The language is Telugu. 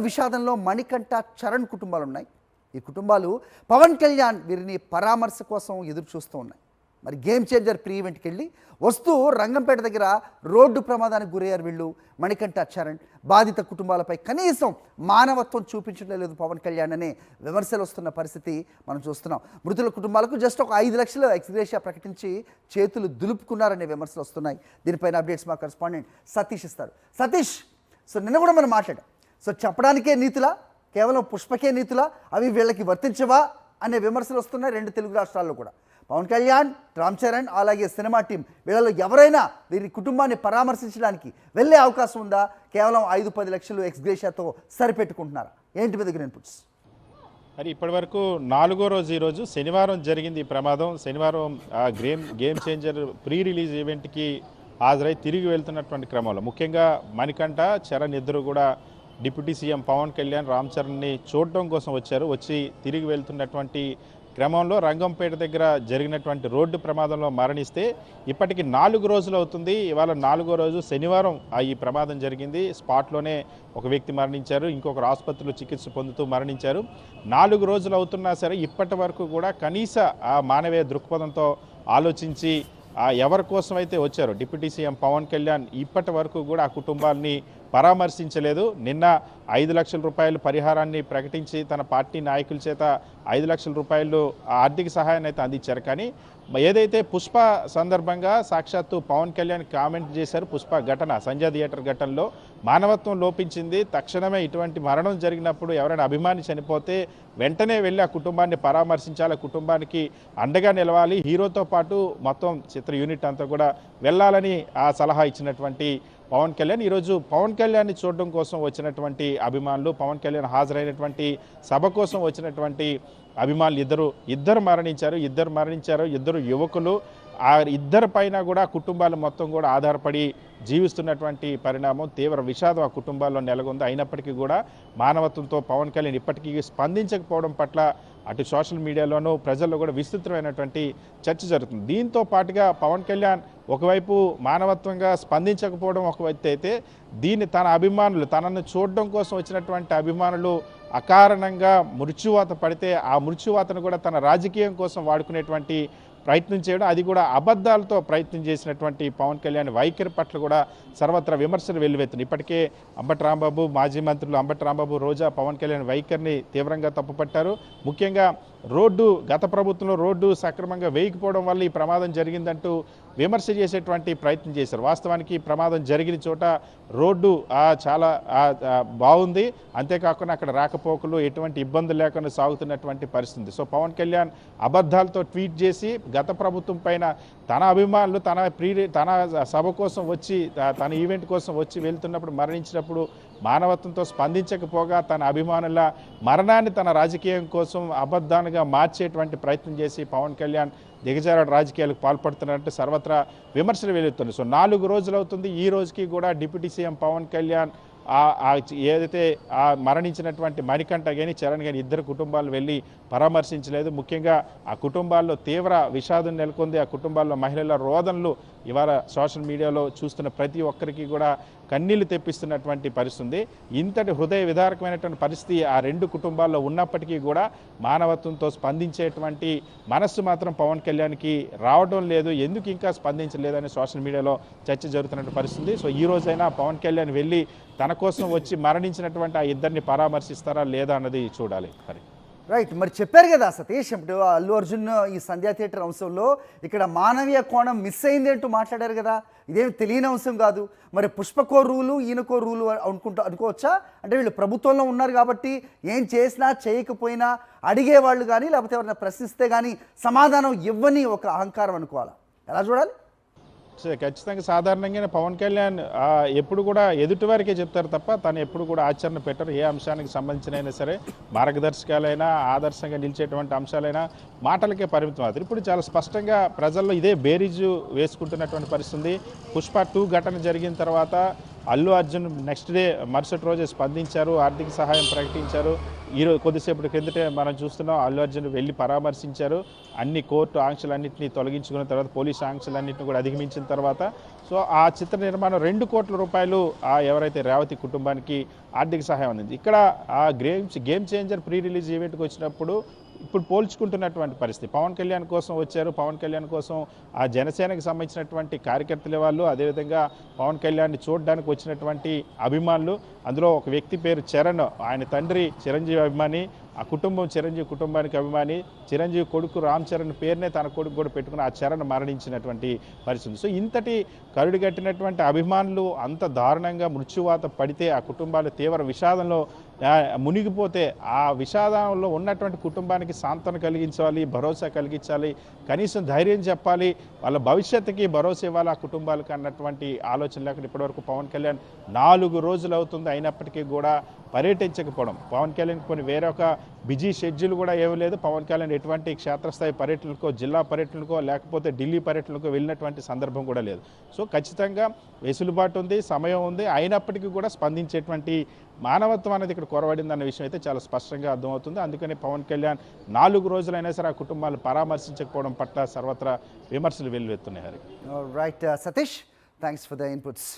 విషాదంలో మణికంఠ, చరణ్ కుటుంబాలు ఉన్నాయి. ఈ కుటుంబాలు పవన్ కళ్యాణ్ వీరిని పరామర్శ కోసం ఎదురు చూస్తూ ఉన్నాయి. మరి గేమ్ చేంజర్ ప్రీ ఈవెంట్కి వెళ్ళి వస్తూ రంగంపేట దగ్గర రోడ్డు ప్రమాదానికి గురయ్యారు వీళ్ళు. మణికంఠ, చరణ్ బాధిత కుటుంబాలపై కనీసం మానవత్వం చూపించడం లేదు పవన్ కళ్యాణ్ అనే విమర్శలు వస్తున్న పరిస్థితి మనం చూస్తున్నాం. మృతుల కుటుంబాలకు జస్ట్ ఒక 5 లక్షల ఎక్స్గ్రేషియా ప్రకటించి చేతులు దులుపుకున్నారనే విమర్శలు వస్తున్నాయి. దీనిపైన అప్డేట్స్ మా కరెస్పాండెంట్ సతీష్ ఇస్తారు. సతీష్, సో నిన్న కూడా మనం మాట్లాడాం. సో చెప్పడానికే నీతులా, కేవలం పుష్పకే నీతులా, అవి వీళ్ళకి వర్తించవా అనే విమర్శలు వస్తున్నాయి 2 తెలుగు రాష్ట్రాల్లో కూడా. పవన్ కళ్యాణ్, రామ్ చరణ్ అలాగే సినిమా టీం వీళ్ళలో ఎవరైనా వీరి కుటుంబాన్ని పరామర్శించడానికి వెళ్ళే అవకాశం ఉందా? కేవలం 5-10 లక్షలు ఎక్స్గ్రేషియాతో సరిపెట్టుకుంటున్నారా? ఏంటి మీ దగ్గర ఇన్పుట్స్? మరి ఇప్పటి వరకు 4వ రోజు ఈరోజు శనివారం జరిగింది ఈ ప్రమాదం. శనివారం గేమ్ చేంజర్ ప్రీ రిలీజ్ ఈవెంట్కి హాజరై తిరిగి వెళ్తున్నటువంటి క్రమంలో ముఖ్యంగా మణికంఠ, చరణ్ ఇద్దరు కూడా డిప్యూటీ సీఎం పవన్ కళ్యాణ్, రామ్ చరణ్ని చూడటం కోసం వచ్చారు. వచ్చి తిరిగి వెళ్తున్నటువంటి క్రమంలో రంగంపేట దగ్గర జరిగినటువంటి రోడ్డు ప్రమాదంలో మరణిస్తే ఇప్పటికి 4 రోజులు అవుతుంది. ఇవాళ 4వ రోజు శనివారం ఈ ప్రమాదం జరిగింది. స్పాట్లోనే ఒక వ్యక్తి మరణించారు, ఇంకొకరు ఆసుపత్రిలో చికిత్స పొందుతూ మరణించారు. 4 రోజులు అవుతున్నా సరే ఇప్పటి వరకు కూడా కనీస మానవీయ దృక్పథంతో ఆలోచించి ఎవరి కోసం అయితే వచ్చారో డిప్యూటీ సీఎం పవన్ కళ్యాణ్ ఇప్పటి వరకు కూడా ఆ కుటుంబాన్ని పరామర్శించలేదు. నిన్న 5 లక్షల రూపాయలు పరిహారాన్ని ప్రకటించి తన పార్టీ నాయకుల చేత 5 లక్షల రూపాయలు ఆర్థిక సహాయాన్ని అయితే అందించారు. కానీ ఏదైతే పుష్ప సందర్భంగా సాక్షాత్తు పవన్ కళ్యాణ్ కామెంట్ చేశారు, పుష్ప ఘటన సంజయ్ థియేటర్ ఘటనలో మానవత్వం లోపించింది, తక్షణమే ఇటువంటి మరణం జరిగినప్పుడు ఎవరైనా అభిమాని చనిపోతే వెంటనే వెళ్ళి ఆ కుటుంబాన్ని పరామర్శించాలి, ఆ కుటుంబానికి అండగా నిలవాలి, హీరోతో పాటు మొత్తం చిత్ర యూనిట్ అంతా కూడా వెళ్ళాలని ఆ సలహా ఇచ్చినటువంటి పవన్ కళ్యాణ్ ఈరోజు పవన్ కళ్యాణ్ని చూడడం కోసం వచ్చినటువంటి అభిమానులు, పవన్ కళ్యాణ్ హాజరైనటువంటి సభ కోసం వచ్చినటువంటి అభిమానులు ఇద్దరు మరణించారు. ఇద్దరు యువకులు. ఆ ఇద్దరి పైన కూడా కుటుంబాలు మొత్తం కూడా ఆధారపడి జీవిస్తున్నటువంటి పరిణామం, తీవ్ర విషాదం ఆ కుటుంబాల్లో నెలకొంది. అయినప్పటికీ కూడా మానవత్వంతో పవన్ కళ్యాణ్ ఇప్పటికీ స్పందించకపోవడం పట్ల అటు సోషల్ మీడియాలోనూ ప్రజల్లో కూడా విస్తృతమైనటువంటి చర్చ జరుగుతుంది. దీంతో పాటుగా పవన్ కళ్యాణ్ ఒకవైపు మానవత్వంగా స్పందించకపోవడం ఒకవైపు అయితే, దీన్ని తన అభిమానులు, తనను చూడడం కోసం వచ్చినటువంటి అభిమానులు అకారణంగా మృత్యువాత పడితే ఆ మృత్యువాతను కూడా తన రాజకీయం కోసం వాడుకునేటువంటి ప్రయత్నం చేయడం, అది కూడా అబద్ధాలతో ప్రయత్నం చేసినటువంటి పవన్ కళ్యాణ్ వైఖరి పట్ల కూడా సర్వత్రా విమర్శలు వెల్లువెత్తున్నాయి. ఇప్పటికే అంబటి రాంబాబు, మాజీ మంత్రులు అంబటి రాంబాబు, రోజా పవన్ కళ్యాణ్ వైఖరిని తీవ్రంగా తప్పుపట్టారు. ముఖ్యంగా గత ప్రభుత్వంలో రోడ్డు సక్రమంగా వేయకపోవడం వల్ల ఈ ప్రమాదం జరిగిందంటూ విమర్శ చేసేటువంటి ప్రయత్నం చేశారు. వాస్తవానికి ప్రమాదం జరిగిన చోట రోడ్డు చాలా బాగుంది, అంతేకాకుండా అక్కడ రాకపోకలు ఎటువంటి ఇబ్బందులు లేకుండా సాగుతున్నటువంటి పరిస్థితి. సో పవన్ కళ్యాణ్ అబద్ధాలతో ట్వీట్ చేసి గత ప్రభుత్వం పైన తన అభిమానులు తన సభ కోసం వచ్చి, తన ఈవెంట్ కోసం వచ్చి వెళ్తున్నప్పుడు మరణించినప్పుడు మానవత్వంతో స్పందించకపోగా తన అభిమానుల మరణాన్ని తన రాజకీయం కోసం అబద్ధాలుగా మార్చేటువంటి ప్రయత్నం చేసి పవన్ కళ్యాణ్ దిగజారుడు రాజకీయాలకు పాల్పడుతున్నారంటే సర్వత్రా విమర్శలు వెలుగుతుంది. సో 4 రోజులు అవుతుంది. ఈ రోజుకి కూడా డిప్యూటీ సీఎం పవన్ కళ్యాణ్ ఏదైతే మరణించినటువంటి మణికంఠ కానీ చరణ్ కానీ ఇద్దరు కుటుంబాలు వెళ్ళి పరామర్శించలేదు. ముఖ్యంగా ఆ కుటుంబాల్లో తీవ్ర విషాదం నెలకొంది. ఆ కుటుంబాల్లో మహిళల రోదనలు ఇవాళ సోషల్ మీడియాలో చూస్తున్న ప్రతి ఒక్కరికి కూడా కన్నీళ్లు తెప్పిస్తున్నటువంటి పరిస్థితి. ఇంతటి హృదయ విదారకమైనటువంటి పరిస్థితి ఆ 2 కుటుంబాల్లో ఉన్నప్పటికీ కూడా మానవత్వంతో స్పందించేటువంటి మనస్సు మాత్రం పవన్ కళ్యాణ్కి రావడం లేదు. ఎందుకు ఇంకా స్పందించలేదని సోషల్ మీడియాలో చర్చ జరుగుతున్న పరిస్థితి. సో ఈ రోజైనా పవన్ కళ్యాణ్ వెళ్ళి తన కోసం వచ్చి మరణించినటువంటి ఆ ఇద్దరిని పరామర్శిస్తారా లేదా అన్నది చూడాలి. రైట్, మరి చెప్పారు కదా సతీష్, ఇప్పుడు అల్లు అర్జున్ ఈ సంధ్యా థియేటర్ అంశంలో ఇక్కడ మానవీయ కోణం మిస్ అయింది అంటూ మాట్లాడారు కదా. ఇదేమి తెలియని అంశం కాదు. మరి పుష్పకో రూలు ఈయనకో రూలు అనుకోవచ్చా? అంటే వీళ్ళు ప్రభుత్వంలో ఉన్నారు కాబట్టి ఏం చేసినా చేయకపోయినా అడిగేవాళ్ళు కానీ లేకపోతే ఎవరైనా ప్రశ్నిస్తే కానీ సమాధానం ఇవ్వని ఒక అహంకారం అనుకోవాలా? ఎలా చూడాలి? ఖచ్చితంగా సాధారణంగానే పవన్ కళ్యాణ్ ఎప్పుడు కూడా ఎదుటివారికే చెప్తారు తప్ప తను ఎప్పుడు కూడా ఆచరణ పెట్టరు. ఏ అంశానికి సంబంధించినైనా సరే మార్గదర్శకాలైనా ఆదర్శంగా నిలిచేటువంటి అంశాలైనా మాటలకే పరిమితం అవుతారు. ఇప్పుడు చాలా స్పష్టంగా ప్రజల్లో ఇదే బేరీజు వేసుకుంటున్నటువంటి పరిస్థితి. పుష్ప 2 ఘటన జరిగిన తర్వాత అల్లు అర్జున్ నెక్స్ట్ డే మరుసటి రోజే స్పందించారు, ఆర్థిక సహాయం ప్రకటించారు. ఈరోజు కొద్దిసేపటి క్రిందటే మనం చూస్తున్నాం అల్లు అర్జున్ వెళ్ళి పరామర్శించారు. అన్ని కోర్టు ఆంక్షలన్నింటినీ తొలగించుకున్న తర్వాత, పోలీసు ఆంక్షలన్నింటినీ కూడా అధిగమించిన తర్వాత సో ఆ చిత్ర నిర్మాణం 2 కోట్ల రూపాయలు ఎవరైతే రేవతి కుటుంబానికి ఆర్థిక సహాయం అందింది. ఇక్కడ ఆ గేమ్ చేంజర్ ప్రీ రిలీజ్ ఈవెంట్కి వచ్చినప్పుడు ఇప్పుడు పోల్చుకుంటున్నటువంటి పరిస్థితి. పవన్ కళ్యాణ్ కోసం వచ్చారు, పవన్ కళ్యాణ్ కోసం ఆ జనసేనకు సంబంధించినటువంటి కార్యకర్తల వాళ్ళు, అదేవిధంగా పవన్ కళ్యాణ్ని చూడడానికి వచ్చినటువంటి అభిమానులు. అందులో ఒక వ్యక్తి పేరు చరణ్, ఆయన తండ్రి చిరంజీవి అభిమాని, ఆ కుటుంబం చిరంజీవి కుటుంబానికి అభిమాని. చిరంజీవి కొడుకు రామ్ చరణ్ పేరునే తన కొడుకు కూడా పెట్టుకుని ఆ చరణ్ మరణించినటువంటి పరిస్థితి. సో ఇంతటి కరుడుగట్టినటువంటి అభిమానులు అంత దారుణంగా మృత్యువాత పడితే ఆ కుటుంబాలు తీవ్ర విషాదంలో మునిగిపోతే ఆ విషాదంలో ఉన్నటువంటి కుటుంబానికి సాంత్వన కలిగించాలి, భరోసా కలిగించాలి, కనీసం ధైర్యం చెప్పాలి, వాళ్ళ భవిష్యత్తుకి భరోసా ఇవ్వాలి ఆ కుటుంబాలకు అన్నటువంటి ఆలోచన లేకుండా ఇప్పటివరకు పవన్ కళ్యాణ్ 4 రోజులు అవుతుంది. అయినప్పటికీ కూడా పర్యటించకపోవడం, పవన్ కళ్యాణ్ కొన్ని వేరొక బిజీ షెడ్యూల్ కూడా ఏమీ లేదు. పవన్ కళ్యాణ్ ఎటువంటి క్షేత్రస్థాయి పర్యటనకో, జిల్లా పర్యటనకో, లేకపోతే ఢిల్లీ పర్యటనకో వెళ్ళినటువంటి సందర్భం కూడా లేదు. సో ఖచ్చితంగా వెసులుబాటు ఉంది, సమయం ఉంది, అయినప్పటికీ కూడా స్పందించేటువంటి మానవత్వం అనేది ఇక్కడ కొరవడింది అన్న విషయం అయితే చాలా స్పష్టంగా అర్థమవుతుంది. అందుకని పవన్ కళ్యాణ్ 4 రోజులైనా సరే ఆ కుటుంబాలు పరామర్శించకపోవడం పట్ల సర్వత్రా విమర్శలు వెల్లువెత్తున్నాయి. Right Satish, thanks for the inputs.